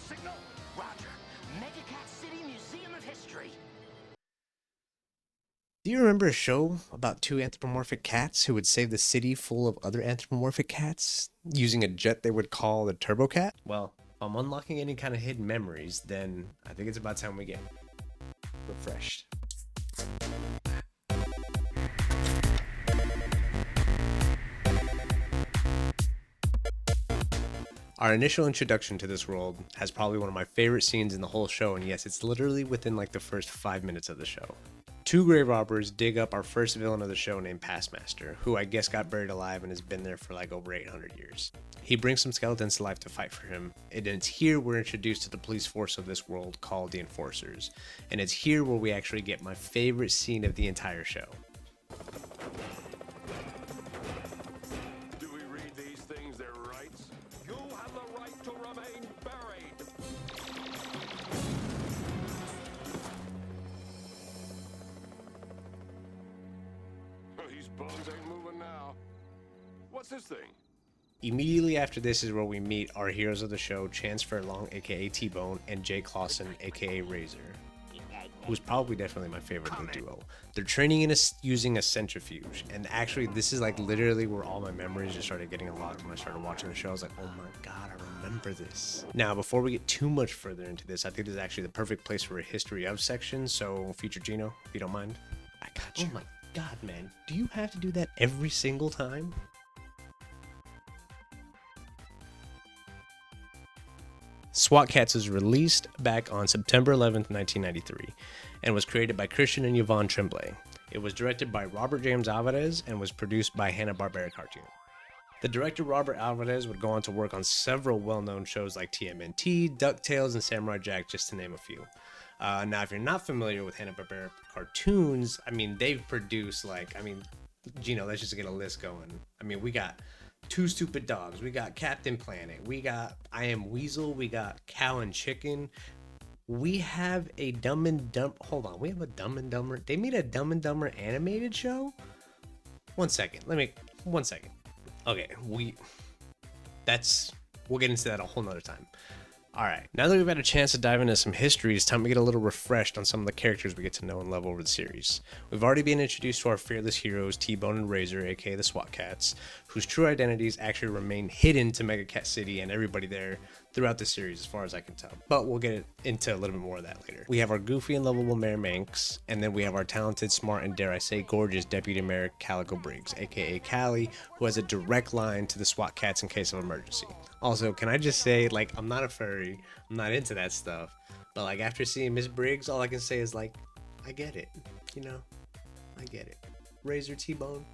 signal? Roger. Mega Cat City Museum of History. Do you remember a show about two anthropomorphic cats who would save the city full of other anthropomorphic cats using a jet they would call the Turbo Cat? Well, if I'm unlocking any kind of hidden memories, then I think it's about time we get refreshed. Our initial introduction to this world has probably one of my favorite scenes in the whole show, and yes, it's literally within like the first 5 minutes of the show. Two grave robbers dig up our first villain of the show named Passmaster, who I guess got buried alive and has been there for like over 800 years. He brings some skeletons to life to fight for him, and it's here we're introduced to the police force of this world called the Enforcers, and it's here where we actually get my favorite scene of the entire show. Do we read these things their rights? You have the right to remain buried. These bones ain't moving now. What's this thing? Immediately after this is where we meet our heroes of the show, Chance Fairlong, aka T-Bone, and Jake Clausen, aka Razor, who's probably definitely my favorite of the duo. They're training using a centrifuge, and actually this is like literally where all my memories just started getting unlocked when I started watching the show. I was like, oh my god, I remember this. Now, before we get too much further into this, I think this is actually the perfect place for a history of section, so future Gino, if you don't mind. I got you. Oh my god, man. Do you have to do that every single time? SWAT Kats was released back on September 11th, 1993, and was created by Christian and Yvonne Tremblay. It was directed by Robert James Alvarez and was produced by Hanna-BarberaCartoons. The director Robert Alvarez would go on to work on several well-known shows like TMNT, DuckTales, and Samurai Jack, just to name a few. Now, if you're not familiar with Hanna-Barbera Cartoons, I mean, they've produced Gino, let's just get a list going. I mean, we got Two Stupid Dogs, we got Captain Planet, we got I Am Weasel, we got Cow and Chicken. We have a Dumb and Dumber. Hold on, we have a Dumb and Dumber. They made a Dumb and Dumber animated show? One second. Okay, we'll get into that a whole nother time. Alright, now that we've had a chance to dive into some history, it's time to get a little refreshed on some of the characters we get to know and love over the series. We've already been introduced to our fearless heroes, T-Bone and Razor, aka the SWAT Kats, whose true identities actually remain hidden to Mega Cat City and everybody there throughout the series, as far as I can tell. But we'll get into a little bit more of that later. We have our goofy and lovable Mayor Manx, and then we have our talented, smart, and dare I say gorgeous Deputy Mayor Calico Briggs, aka Callie, who has a direct line to the SWAT Kats in case of emergency. Also, can I just say, like, I'm not a furry, I'm not into that stuff, but like after seeing Miss Briggs, all I can say is like, I get it, you know, I get it. Razor, T-Bone,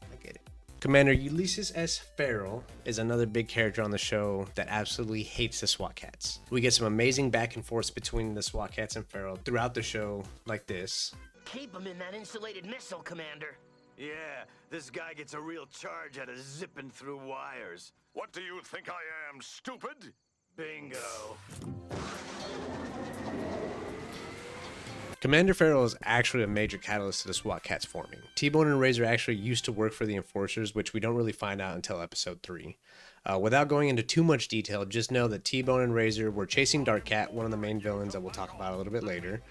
I get it. Commander Ulysses S. Farrell is another big character on the show that absolutely hates the SWAT Kats. We get some amazing back and forths between the SWAT Kats and Farrell throughout the show, like this. Keep him in that insulated missile, Commander. Yeah, this guy gets a real charge out of zipping through wires. What do you think I am, stupid? Bingo. Commander Farrell is actually a major catalyst to the SWAT Kats forming. T-Bone and Razor actually used to work for the Enforcers, which we don't really find out until episode 3. Without going into too much detail, just know that T-Bone and Razor were chasing Dark Cat, one of the main villains that we'll talk about a little bit later.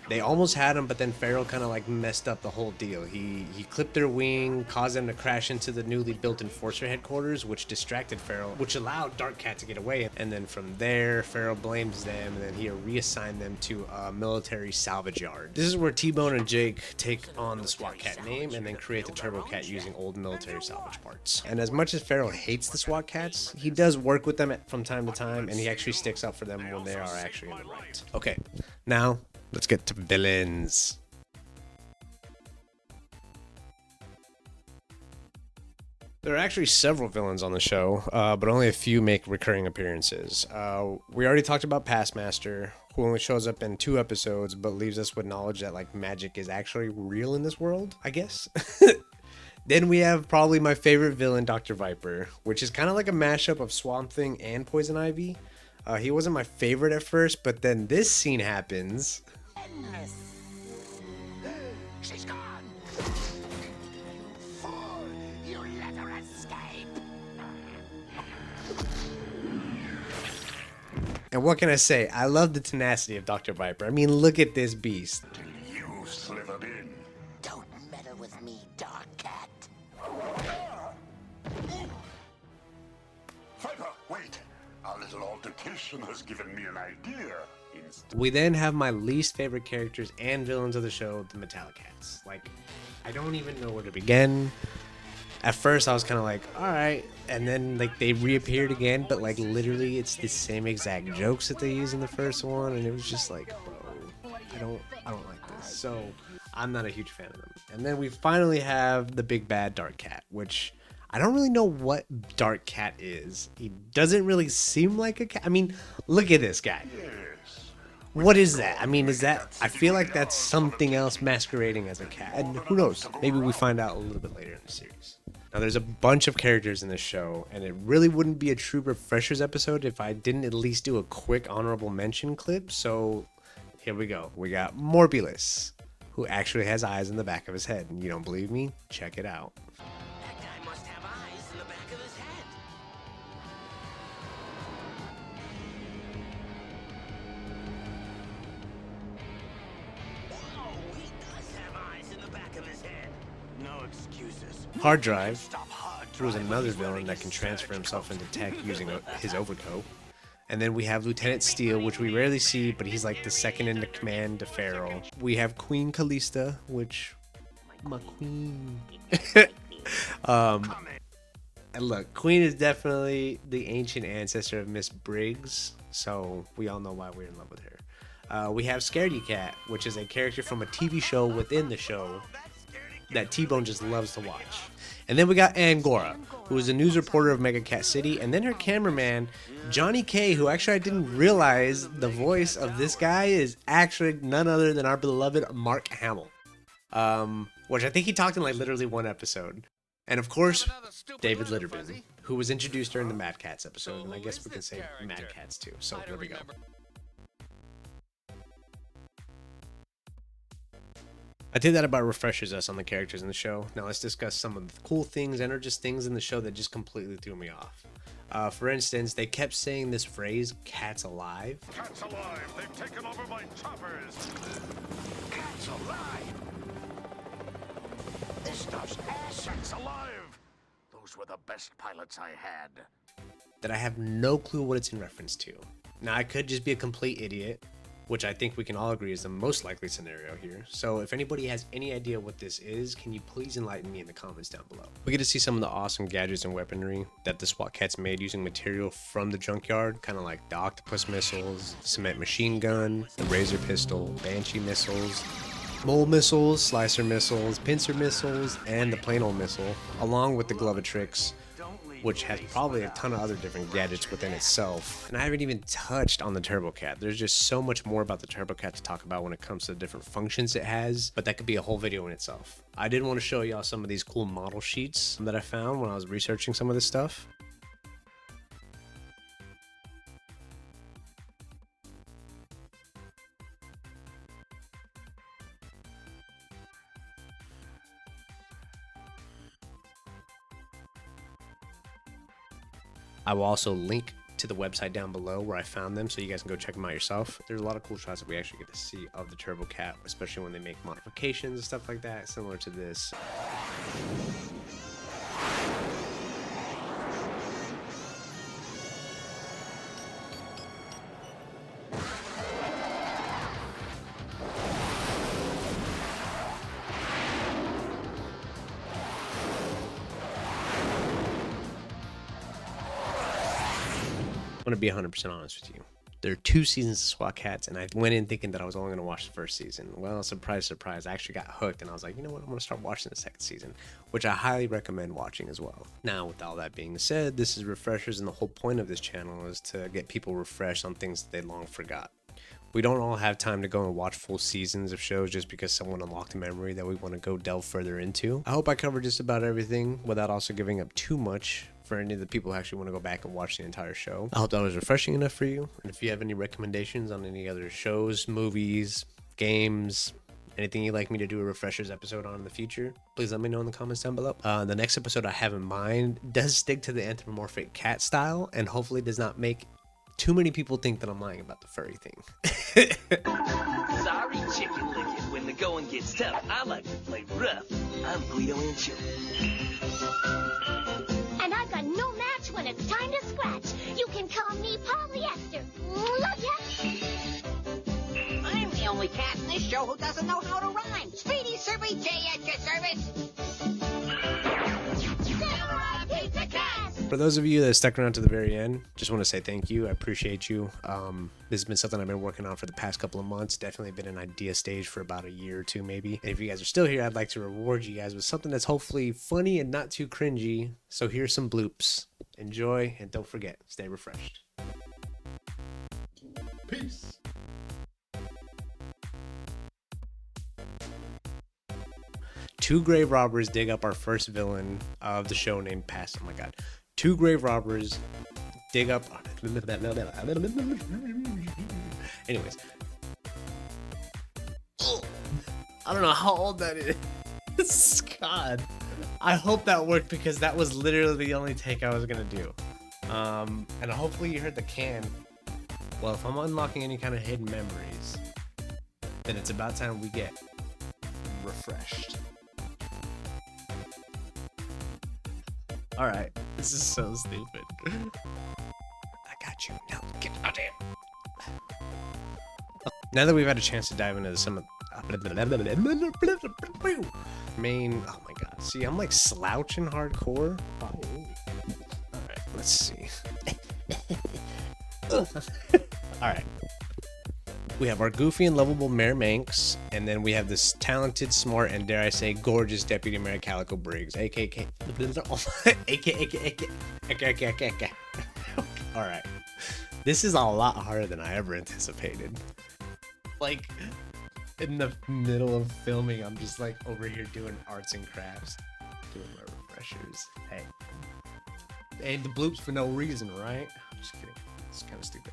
They almost had him, but then Farrell kind of like messed up the whole deal. He clipped their wing, caused them to crash into the newly built Enforcer headquarters, which distracted Farrell, which allowed Dark Cat to get away. And then from there, Farrell blames them, and then he reassigned them to a military salvage yard. This is where T-Bone and Jake take on the SWAT Kat name and then create the Turbo Cat using old military salvage parts. And as much as Farrell hates the SWAT Kats, he does work with them from time to time, and he actually sticks up for them when they are actually in the right. Okay, now let's get to villains. There are actually several villains on the show, but only a few make recurring appearances. We already talked about Passmaster, who only shows up in 2 episodes, but leaves us with knowledge that like magic is actually real in this world, I guess. Then we have probably my favorite villain, Dr. Viper, which is kind of like a mashup of Swamp Thing and Poison Ivy. He wasn't my favorite at first, but then this scene happens. She's gone. Fool, you let her escape. And what can I say? I love the tenacity of Dr. Viper. I mean, look at this beast. Till you slithered in. Don't meddle with me, Dark Cat. Viper, wait. Our little altercation has given me an idea. We then have my least favorite characters and villains of the show, the Metallic Cats. Like, I don't even know where to begin. At first, I was kind of like, all right. And then, like, they reappeared again, but, like, literally, it's the same exact jokes that they used in the first one. And it was just like, bro, I don't like this. So, I'm not a huge fan of them. And then we finally have the big bad Dark Cat, which I don't really know what Dark Cat is. He doesn't really seem like a cat. I mean, look at this guy. What is that? I mean, is that... I feel like that's something else masquerading as a cat. And who knows? Maybe we find out a little bit later in the series. Now, there's a bunch of characters in this show, and it really wouldn't be a true Refreshers episode if I didn't at least do a quick honorable mention clip. So, here we go. We got Morbulus, who actually has eyes in the back of his head. And you don't believe me? Check it out. That guy must have eyes in the back of his head. Oh, he does have eyes in the back of his head. No excuses. Hard Drive, Stop hard who is drive. another villain that can transfer himself into tech using his overcoat. And then we have Lieutenant Steele, which we rarely see, but he's like the second in the command to Pharaoh. We have Queen Callista, which... my queen. And look, Queen is definitely the ancient ancestor of Miss Briggs, so we all know why we're in love with her. We have Scaredy Cat, which is a character from a TV show within the show that T-Bone just loves to watch. And then we got Angora, who is a news reporter of Mega Cat City, and then her cameraman, Johnny K, who actually I didn't realize the voice of this guy is actually none other than our beloved MarkHamill. Which I think he talked in like literally one episode. And of course, David Litterman, who was introduced during the Mad Cats episode, and I guess we can say Mad Cats too, so there we go. I did that about refreshes us on the characters in the show. Now let's discuss some of the cool things and or just things in the show that just completely threw me off. For instance, they kept saying this phrase, "Cats alive." Cats alive! They've taken over my choppers! Cats alive! This stuff's ass. Cats alive! Those were the best pilots I had. That I have no clue what it's in reference to. Now I could just be a complete idiot, which I think we can all agree is the most likely scenario here. So if anybody has any idea what this is, can you please enlighten me in the comments down below. We get to see some of the awesome gadgets and weaponry that the SWAT Kats made using material from the junkyard, kind of like the octopus missiles, cement machine gun, the razor pistol, banshee missiles, mole missiles, slicer missiles, pincer missiles, and the plain old missile, along with the Glovatrix, which has probably a ton of other different gadgets within itself. And I haven't even touched on the Turbo Cat. There's just so much more about the Turbo Cat to talk about when it comes to the different functions it has, but that could be a whole video in itself. I did want to show y'all some of these cool model sheets that I found when I was researching some of this stuff. I will also link to the website down below where I found them so you guys can go check them out yourself. There's a lot of cool shots that we actually get to see of the Turbo Cat, especially when they make modifications and stuff like that, similar to this. I'm going to be 100% honest with you. There are 2 seasons of SWAT Kats, and I went in thinking that I was only going to watch the first season. Well, surprise, surprise, I actually got hooked, and I was like, you know what, I'm going to start watching the second season, which I highly recommend watching as well. Now, with all that being said, this is refreshers, and the whole point of this channel is to get people refreshed on things that they long forgot. We don't all have time to go and watch full seasons of shows just because someone unlocked a memory that we want to go delve further into. I hope I covered just about everything without also giving up too much for any of the people who actually want to go back and watch the entire show. I hope that was refreshing enough for you. And if you have any recommendations on any other shows, movies, games, anything you'd like me to do a refreshers episode on in the future, please let me know in the comments down below. The next episode I have in mind does stick to the anthropomorphic cat style and hopefully does not make Too many people think that I'm lying about the furry thing. Sorry, chicken licken. When the going gets tough, I like to play rough. I'm Guido Ancho. And I've got no match when it's time to scratch. You can call me polyester. Love ya! I'm the only cat in this show who doesn't know how to rhyme. Speedy Survey J at your service. Samurai Pizza Cats! For those of you that stuck around to the very end, just want to say thank you. I appreciate you. This has been something I've been working on for the past couple of months. Definitely been an idea stage for about a year or two, maybe. And if you guys are still here, I'd like to reward you guys with something that's hopefully funny and not too cringy. So here's some bloops. Enjoy, and don't forget, stay refreshed. Peace. Two grave robbers dig up our first villain of the show named Past. Oh my god. Two grave robbers dig up. Anyways. I don't know how old that is. God. I hope that worked because that was literally the only take I was going to do. And hopefully you heard the can. Well, if I'm unlocking any kind of hidden memories, then it's about time we get refreshed. Alright, this is so stupid. I got you. Now get out of here. Now that we've had a chance to dive into some of main, oh my god. See, I'm like slouching hardcore. Alright, let's see. Alright. We have our goofy and lovable Mayor Manx, and then we have this talented, smart, and dare I say, gorgeous Deputy Mayor Calico Briggs, aka. Alright. This is a lot harder than I ever anticipated. Like, in the middle of filming, I'm just like over here doing arts and crafts, doing my refreshers. Hey. And the bloops for no reason, right? I'm just kidding. It's kind of stupid.